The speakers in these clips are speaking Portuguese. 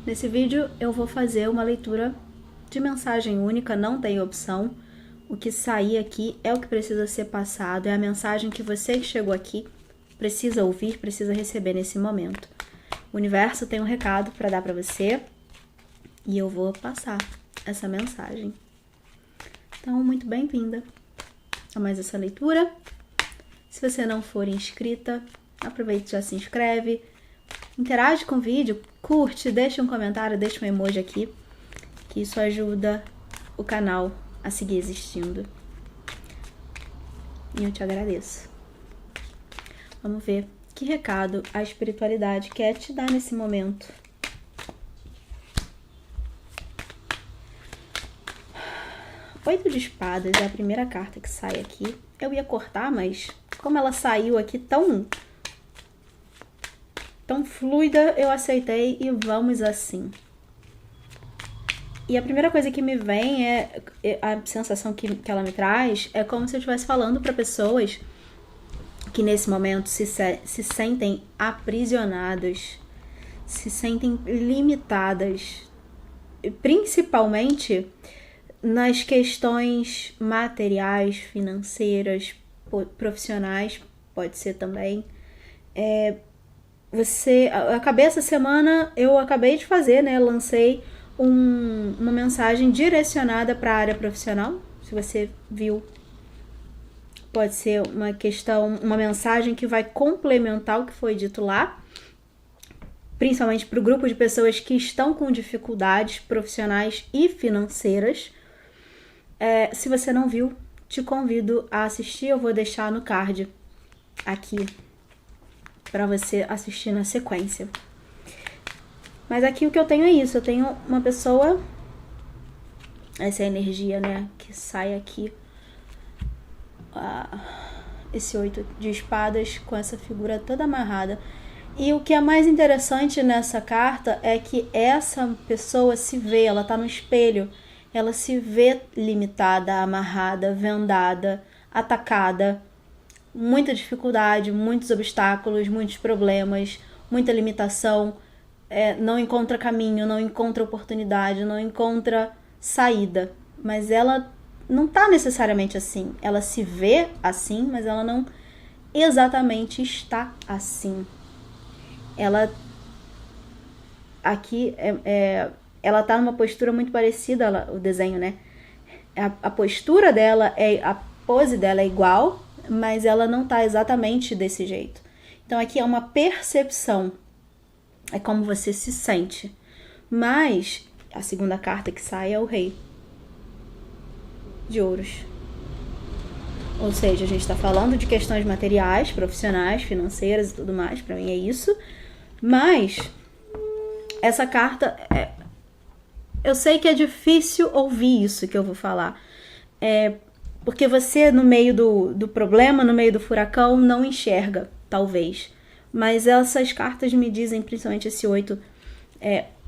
Nesse vídeo eu vou fazer uma leitura de mensagem única, não tem opção. O que sair aqui é o que precisa ser passado, é a mensagem que você que chegou aqui precisa ouvir, precisa receber nesse momento. O universo tem um recado para dar para você e eu vou passar essa mensagem. Então, muito bem-vinda a mais essa leitura. Se você não for inscrita, aproveite e já se inscreve. Interage com o vídeo, curte, deixa um comentário, deixa um emoji aqui, que isso ajuda o canal a seguir existindo. E eu te agradeço. Vamos ver que recado a espiritualidade quer te dar nesse momento. Oito de espadas é a primeira carta que sai aqui. Eu ia cortar, mas como ela saiu aqui tão fluida, eu aceitei e vamos assim. E a primeira coisa que me vem é a sensação que ela me traz é como se eu estivesse falando para pessoas que nesse momento se sentem aprisionadas, se sentem limitadas, principalmente nas questões materiais, financeiras, profissionais, pode ser também. Acabei essa semana, eu acabei de fazer, né? Lancei uma mensagem direcionada para a área profissional. Se você viu, pode ser uma mensagem que vai complementar o que foi dito lá, principalmente para o grupo de pessoas que estão com dificuldades profissionais e financeiras. Se você não viu, te convido a assistir. Eu vou deixar no card aqui para você assistir na sequência. Mas aqui o que eu tenho é isso. Eu tenho uma pessoa, essa é a energia, né, que sai aqui, esse 8 de espadas com essa figura toda amarrada. E o que é mais interessante nessa carta é que essa pessoa se vê, ela tá no espelho, ela se vê limitada, amarrada, vendada, atacada, muita dificuldade, muitos obstáculos, muitos problemas, muita limitação, não encontra caminho, não encontra oportunidade, não encontra saída. Mas ela não tá necessariamente assim. Ela se vê assim, mas ela não exatamente está assim. Ela aqui ela tá numa postura muito parecida, o desenho, né? A postura dela, a pose dela é igual, mas ela não tá exatamente desse jeito. Então aqui é uma percepção, é como você se sente. Mas a segunda carta que sai é o Rei de Ouros. Ou seja, a gente tá falando de questões materiais, profissionais, financeiras e tudo mais, pra mim é isso. Mas essa carta, eu sei que é difícil ouvir isso que eu vou falar. Porque você, no meio do problema, no meio do furacão, não enxerga, talvez. Mas essas cartas me dizem, principalmente esse 8,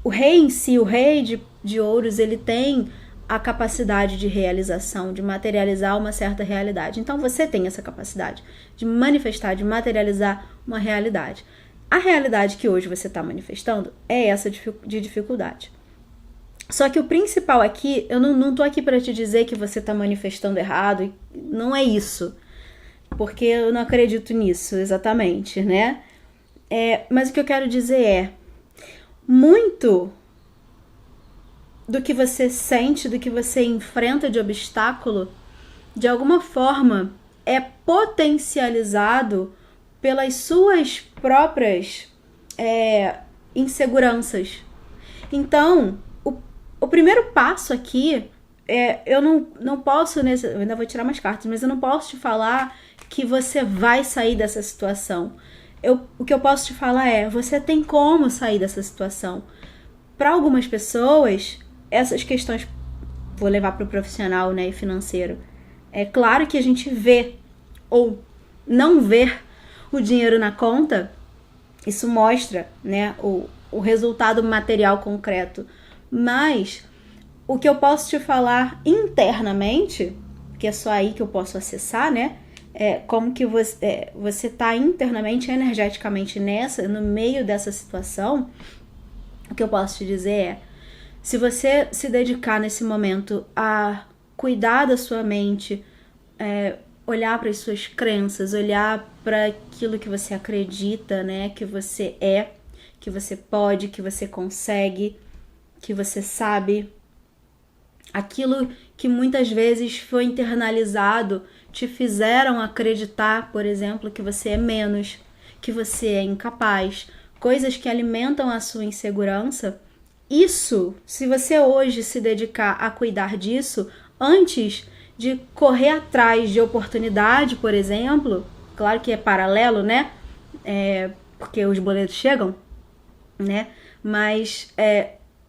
o rei em si, o rei de ouros, ele tem a capacidade de realização, de materializar uma certa realidade. Então você tem essa capacidade de manifestar, de materializar uma realidade. A realidade que hoje você está manifestando é essa de dificuldade. Só que o principal aqui, eu não tô aqui para te dizer que você tá manifestando errado, não é isso, porque eu não acredito nisso exatamente, né? Mas o que eu quero dizer muito do que você sente, do que você enfrenta de obstáculo, de alguma forma, é potencializado pelas suas próprias inseguranças. Então, o primeiro passo aqui, eu não posso, eu ainda vou tirar mais cartas, mas eu não posso te falar que você vai sair dessa situação. O que eu posso te falar você tem como sair dessa situação. Para algumas pessoas, essas questões, vou levar para o profissional, né, e financeiro. É claro que a gente vê ou não ver o dinheiro na conta, isso mostra, né, o resultado material concreto. Mas o que eu posso te falar internamente, que é só aí que eu posso acessar, né? Como que você tá internamente, energeticamente no meio dessa situação. O que eu posso te dizer é, se você se dedicar nesse momento a cuidar da sua mente, olhar para as suas crenças, olhar para aquilo que você acredita, né, que você é, que você pode, que você consegue, que você sabe, aquilo que muitas vezes foi internalizado, te fizeram acreditar, por exemplo, que você é menos, que você é incapaz, coisas que alimentam a sua insegurança. Isso, se você hoje se dedicar a cuidar disso, antes de correr atrás de oportunidade, por exemplo, claro que é paralelo, né? Porque os boletos chegam, né? Mas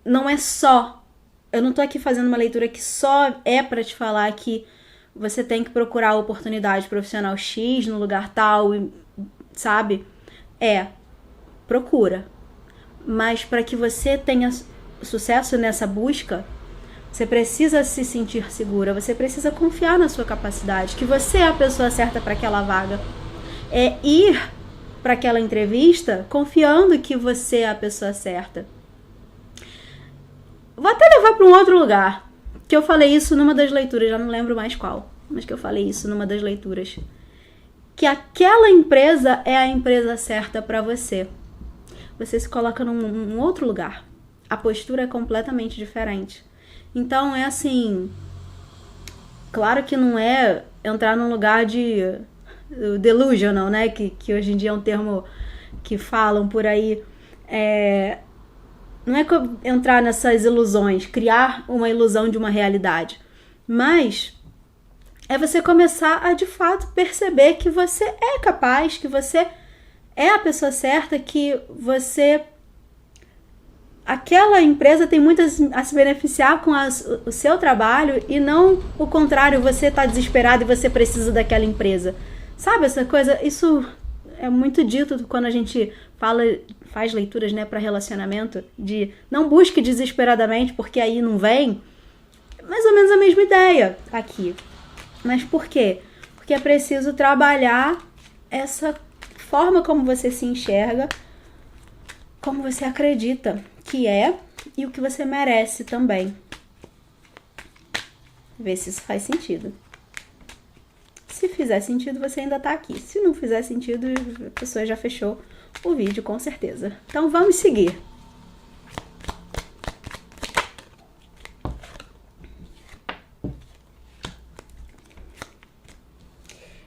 não é só. Eu não tô aqui fazendo uma leitura que só é para te falar que você tem que procurar a oportunidade profissional X no lugar tal, sabe? Procura. Mas para que você tenha sucesso nessa busca, você precisa se sentir segura, você precisa confiar na sua capacidade, que você é a pessoa certa para aquela vaga. É ir para aquela entrevista confiando que você é a pessoa certa. Vou até levar para um outro lugar, que eu falei isso numa das leituras, já não lembro mais qual, mas que eu falei isso numa das leituras. Que aquela empresa é a empresa certa para você. Você se coloca num outro lugar. A postura é completamente diferente. Então é assim, claro que não é entrar num lugar de delusional, né? Que hoje em dia é um termo que falam por aí. Não é entrar nessas ilusões, criar uma ilusão de uma realidade. Mas é você começar a, de fato, perceber que você é capaz, que você é a pessoa certa, que você... Aquela empresa tem muito a se beneficiar com o seu trabalho e não o contrário, você tá desesperado e você precisa daquela empresa. Sabe essa coisa? Isso é muito dito quando a gente faz leituras, né, para relacionamento, de não busque desesperadamente porque aí não vem. Mais ou menos a mesma ideia aqui. Mas por quê? Porque é preciso trabalhar essa forma como você se enxerga, como você acredita que é e o que você merece também. Ver se isso faz sentido. Se fizer sentido, você ainda tá aqui. Se não fizer sentido, a pessoa já fechou o vídeo, com certeza. Então vamos seguir.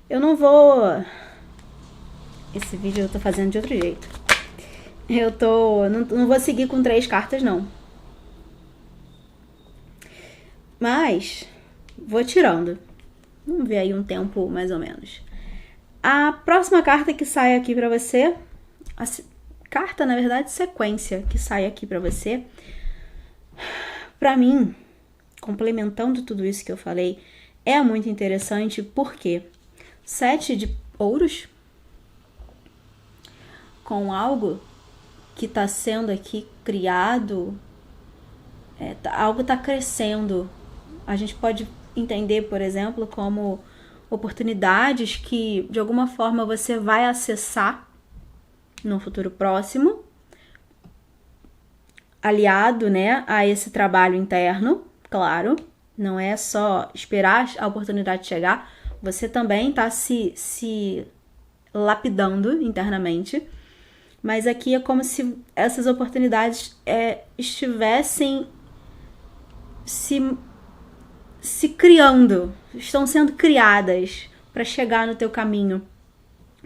Eu não vou... Esse vídeo eu tô fazendo de outro jeito. Não vou seguir com 3 cartas, não. Mas vou tirando. Vamos ver aí um tempo, mais ou menos. A próxima carta que sai aqui pra você... Carta, na verdade, sequência que sai aqui pra você. Pra mim, complementando tudo isso que eu falei, é muito interessante porque 7 de ouros com algo que está sendo aqui criado, algo está crescendo. A gente pode entender, por exemplo, como oportunidades que de alguma forma você vai acessar no futuro próximo, aliado, né, a esse trabalho interno, claro, não é só esperar a oportunidade chegar, você também está se lapidando internamente. Mas aqui é como se essas oportunidades estivessem se criando, estão sendo criadas para chegar no teu caminho.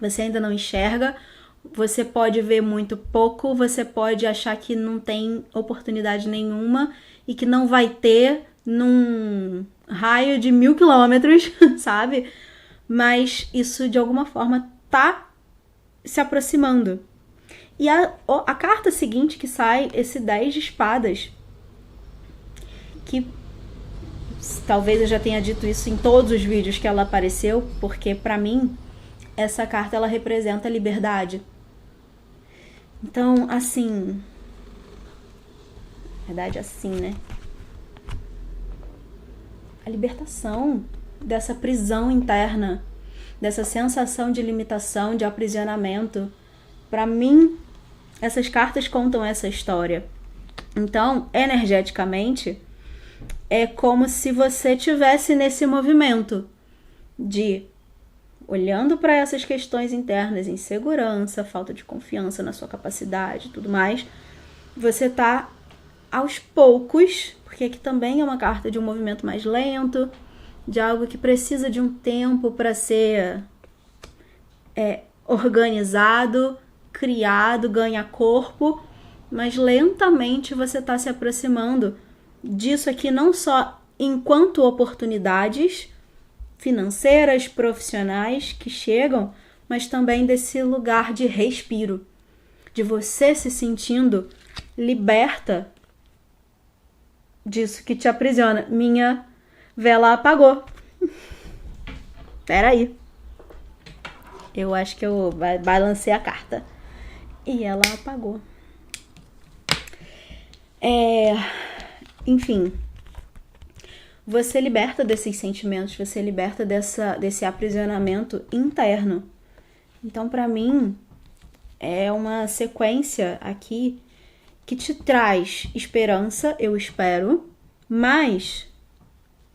Você ainda não enxerga, você pode ver muito pouco, você pode achar que não tem oportunidade nenhuma e que não vai ter num raio de 1000 quilômetros, sabe? Mas isso de alguma forma tá se aproximando. E a carta seguinte que sai, esse 10 de espadas, que talvez eu já tenha dito isso em todos os vídeos que ela apareceu, porque pra mim essa carta ela representa a liberdade. Então, assim, na verdade assim, né? A libertação dessa prisão interna, dessa sensação de limitação, de aprisionamento. Pra mim, essas cartas contam essa história. Então, energeticamente, é como se você tivesse nesse movimento de olhando para essas questões internas, insegurança, falta de confiança na sua capacidade e tudo mais, você tá aos poucos, porque aqui também é uma carta de um movimento mais lento, de algo que precisa de um tempo para ser organizado, criado, ganhar corpo, mas lentamente você está se aproximando disso aqui, não só enquanto oportunidades financeiras, profissionais que chegam, mas também desse lugar de respiro, de você se sentindo liberta disso que te aprisiona. Minha vela apagou. Peraí. Eu acho que eu balancei a carta. E ela apagou. Enfim. Você liberta desses sentimentos, você liberta desse aprisionamento interno. Então, pra mim, é uma sequência aqui que te traz esperança, eu espero, mas,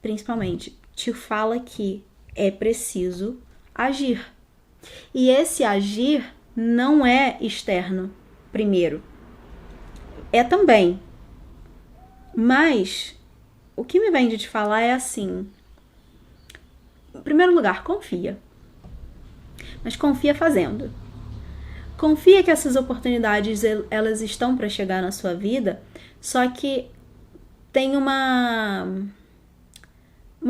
principalmente, te fala que é preciso agir. E esse agir não é externo, primeiro. É também. Mas o que me vem de te falar é assim. Em primeiro lugar, confia. Mas confia fazendo. Confia que essas oportunidades, elas estão para chegar na sua vida, só que tem uma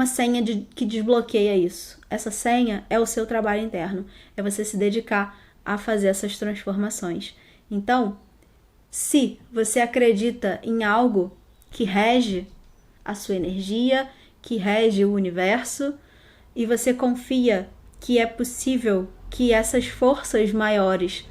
senha que desbloqueia isso. Essa senha é o seu trabalho interno. É você se dedicar a fazer essas transformações. Então, se você acredita em algo que rege a sua energia, que rege o universo, e você confia que é possível que essas forças maiores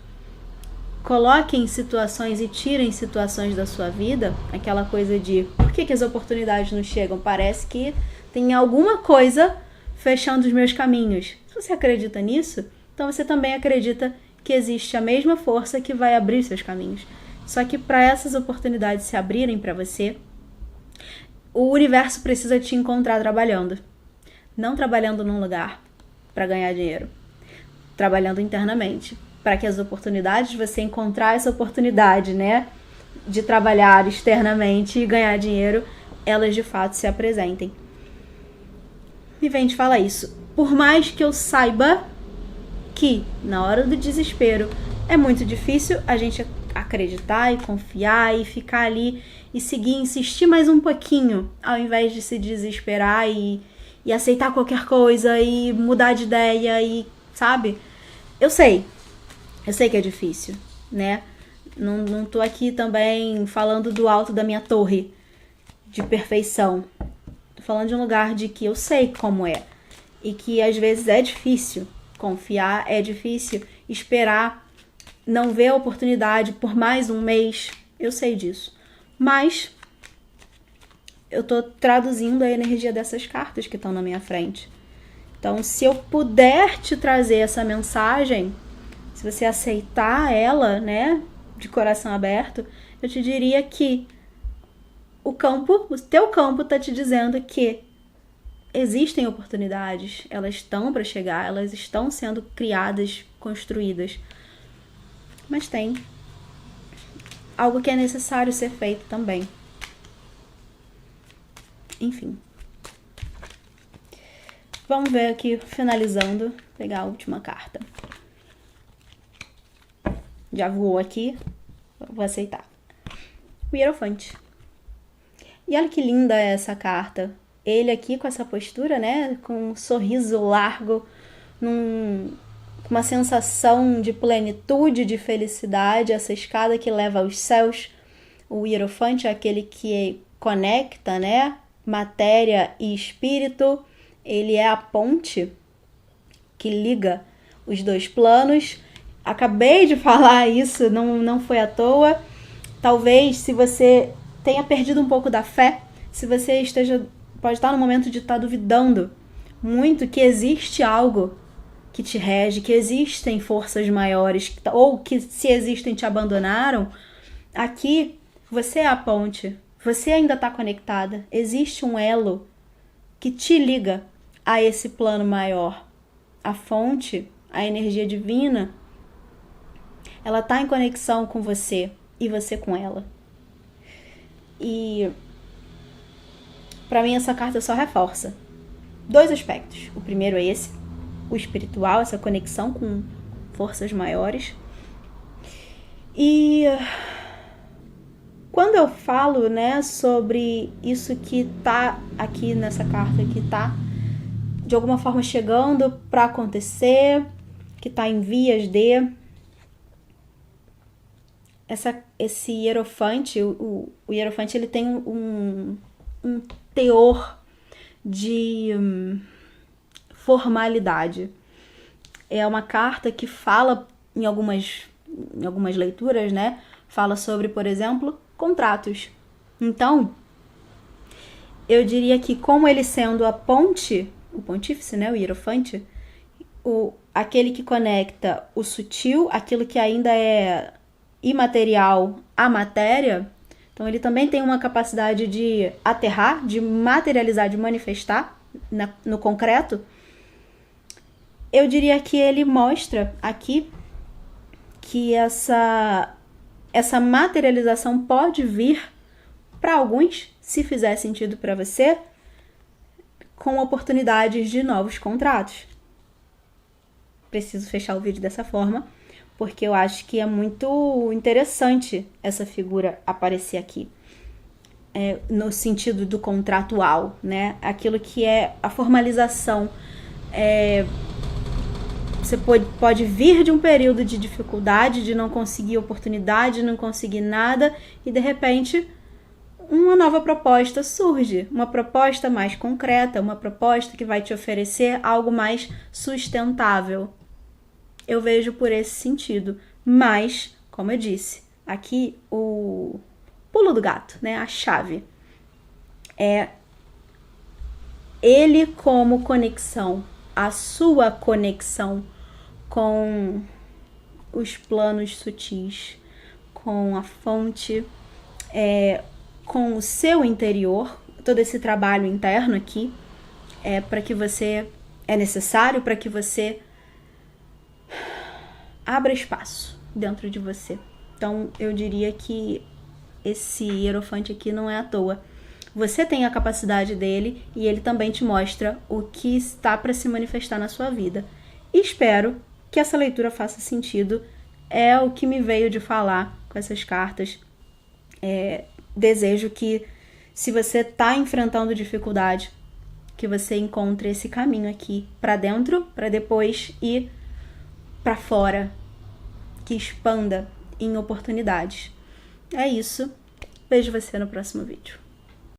coloquem situações e tirem situações da sua vida, aquela coisa de por que as oportunidades não chegam? Parece que tem alguma coisa fechando os meus caminhos. Se você acredita nisso, então você também acredita que existe a mesma força que vai abrir seus caminhos. Só que para essas oportunidades se abrirem para você, o universo precisa te encontrar trabalhando. Não trabalhando num lugar para ganhar dinheiro. Trabalhando internamente. Para que as oportunidades, você encontrar essa oportunidade, né? De trabalhar externamente e ganhar dinheiro, elas de fato se apresentem. Me vem de falar isso. Por mais que eu saiba que na hora do desespero é muito difícil a gente acreditar e confiar e ficar ali e seguir, insistir mais um pouquinho, ao invés de se desesperar e aceitar qualquer coisa e mudar de ideia e, sabe? Eu sei que é difícil, né? Não tô aqui também falando do alto da minha torre de perfeição. Tô falando de um lugar de que eu sei como é. E que às vezes é difícil confiar, é difícil esperar, não ver a oportunidade por mais um mês. Eu sei disso. Mas eu tô traduzindo a energia dessas cartas que estão na minha frente. Então, se eu puder te trazer essa mensagem, se você aceitar ela, né, de coração aberto, eu te diria que o teu campo tá te dizendo que existem oportunidades, elas estão para chegar, elas estão sendo criadas, construídas. Mas tem algo que é necessário ser feito também. Enfim. Vamos ver aqui, finalizando, pegar a última carta. Já voou aqui, vou aceitar. O Hierofante. E olha que linda é essa carta. Ele aqui com essa postura, né? Com um sorriso largo, com uma sensação de plenitude, de felicidade. Essa escada que leva aos céus. O Hierofante é aquele que conecta, né? Matéria e espírito. Ele é a ponte que liga os dois planos. Acabei de falar isso, não foi à toa. Talvez, se você tenha perdido um pouco da fé, se você pode estar no momento de estar duvidando muito que existe algo que te rege, que existem forças maiores, ou que se existem te abandonaram, aqui Você é a ponte. Você ainda está conectada. Existe um elo que te liga a esse plano maior. A fonte, a energia divina, ela está em conexão com você e você com ela. E para mim essa carta só reforça 2 aspectos. O primeiro é esse, o espiritual, essa conexão com forças maiores. E quando eu falo, né, sobre isso que tá aqui nessa carta, que tá de alguma forma chegando para acontecer, que tá em vias de... Esse hierofante, o hierofante, ele tem um teor de formalidade. É uma carta que fala, em algumas leituras, né, fala sobre, por exemplo, contratos. Então, eu diria que como ele sendo a ponte, o pontífice, né, o hierofante, aquele que conecta o sutil, aquilo que ainda é imaterial à matéria, então ele também tem uma capacidade de aterrar, de materializar, de manifestar no concreto. Eu diria que ele mostra aqui que essa materialização pode vir para alguns, se fizer sentido para você, com oportunidades de novos contratos. Preciso fechar o vídeo dessa forma, porque eu acho que é muito interessante essa figura aparecer aqui. No sentido do contratual, né? Aquilo que é a formalização. Você pode vir de um período de dificuldade, de não conseguir oportunidade, não conseguir nada, e de repente uma nova proposta surge, uma proposta mais concreta, uma proposta que vai te oferecer algo mais sustentável. Eu vejo por esse sentido, mas, como eu disse, aqui o pulo do gato, né? A chave é ele como conexão, a sua conexão com os planos sutis, com a fonte, com o seu interior, todo esse trabalho interno aqui é necessário para que você abra espaço dentro de você. Então, eu diria que esse hierofante aqui não é à toa. Você tem a capacidade dele e ele também te mostra o que está para se manifestar na sua vida. E espero que essa leitura faça sentido. É o que me veio de falar com essas cartas. Desejo que, se você está enfrentando dificuldade, que você encontre esse caminho aqui para dentro, para depois ir para fora, que expanda em oportunidades. É isso. Vejo você no próximo vídeo.